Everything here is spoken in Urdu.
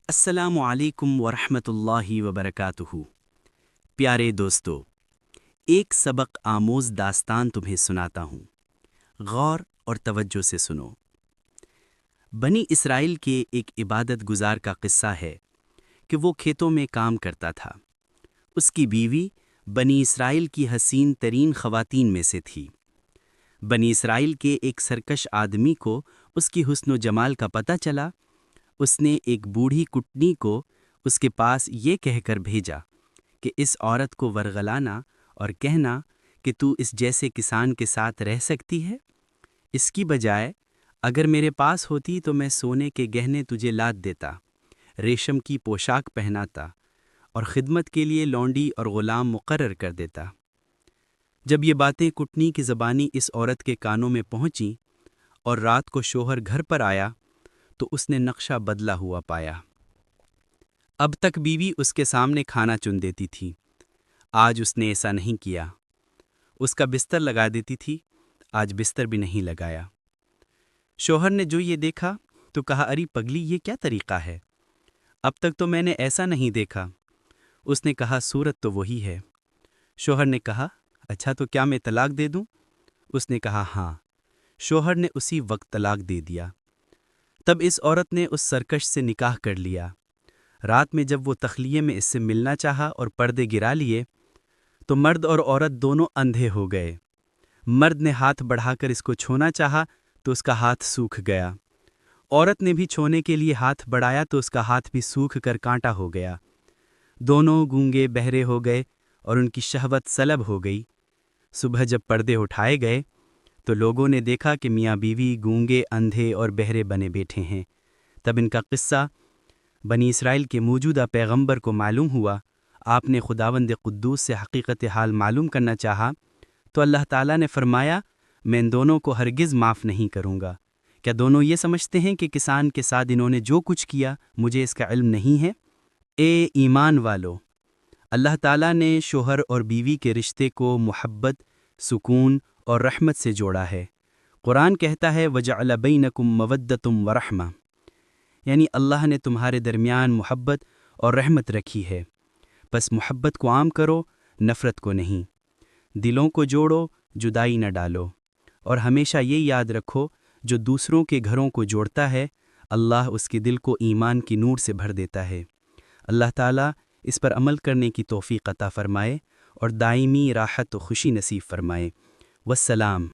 السلام علیکم ورحمۃ اللہ وبرکاتہ۔ پیارے دوستو، ایک سبق آموز داستان تمہیں سناتا ہوں، غور اور توجہ سے سنو۔ بنی اسرائیل کے ایک عبادت گزار کا قصہ ہے کہ وہ کھیتوں میں کام کرتا تھا۔ اس کی بیوی بنی اسرائیل کی حسین ترین خواتین میں سے تھی۔ بنی اسرائیل کے ایک سرکش آدمی کو اس کی حسن و جمال کا پتہ چلا۔ اس نے ایک بوڑھی کٹنی کو اس کے پاس یہ کہہ کر بھیجا کہ اس عورت کو ورغلانا اور کہنا کہ تو اس جیسے کسان کے ساتھ رہ سکتی ہے؟ اس کی بجائے اگر میرے پاس ہوتی تو میں سونے کے گہنے تجھے لاد دیتا، ریشم کی پوشاک پہناتا اور خدمت کے لیے لونڈی اور غلام مقرر کر دیتا۔ جب یہ باتیں کٹنی کی زبانی اس عورت کے کانوں میں پہنچیں اور رات کو شوہر گھر پر آیا تو اس نے نقشہ بدلا ہوا پایا۔ اب تک بیوی اس کے سامنے کھانا چن دیتی تھی، آج اس نے ایسا نہیں کیا۔ اس کا بستر لگا دیتی تھی، آج بستر بھی نہیں لگایا۔ شوہر نے جو یہ دیکھا تو کہا، اری پگلی، یہ کیا طریقہ ہے؟ اب تک تو میں نے ایسا نہیں دیکھا۔ اس نے کہا، صورت تو وہی ہے۔ شوہر نے کہا، اچھا تو کیا میں طلاق دے دوں؟ اس نے کہا، ہاں۔ شوہر نے اسی وقت طلاق دے دیا۔ تب اس عورت نے اس سرکش سے نکاح کر لیا۔ رات میں جب وہ تخلیے میں اس سے ملنا چاہا اور پردے گرا لیے تو مرد اور عورت دونوں اندھے ہو گئے۔ مرد نے ہاتھ بڑھا کر اس کو چھونا چاہا تو اس کا ہاتھ سوکھ گیا۔ عورت نے بھی چھونے کے لیے ہاتھ بڑھایا تو اس کا ہاتھ بھی سوکھ کر کانٹا ہو گیا۔ دونوں گونگے بہرے ہو گئے اور ان کی شہوت سلب ہو گئی۔ صبح جب پردے اٹھائے گئے تو لوگوں نے دیکھا کہ میاں بیوی گونگے، اندھے اور بہرے بنے بیٹھے ہیں۔ تب ان کا قصہ بنی اسرائیل کے موجودہ پیغمبر کو معلوم ہوا۔ آپ نے خداوند قدوس سے حقیقت حال معلوم کرنا چاہا تو اللہ تعالیٰ نے فرمایا، میں ان دونوں کو ہرگز معاف نہیں کروں گا۔ کیا دونوں یہ سمجھتے ہیں کہ کسان کے ساتھ انہوں نے جو کچھ کیا مجھے اس کا علم نہیں ہے؟ اے ایمان والو، اللہ تعالیٰ نے شوہر اور بیوی کے رشتے کو محبت، سکون اور رحمت سے جوڑا ہے۔ قرآن کہتا ہے، وَجَعَلَ بَيْنَكُمْ مَوَدَّةٌ وَرَحْمَةٌ، یعنی اللہ نے تمہارے درمیان محبت اور رحمت رکھی ہے۔ بس محبت کو عام کرو، نفرت کو نہیں۔ دلوں کو جوڑو، جدائی نہ ڈالو، اور ہمیشہ یہ یاد رکھو، جو دوسروں کے گھروں کو جوڑتا ہے اللہ اس کے دل کو ایمان کی نور سے بھر دیتا ہے۔ اللہ تعالیٰ اس پر عمل کرنے کی توفیق عطا فرمائے اور دائمی راحت و خوشی نصیب فرمائے۔ والسلام۔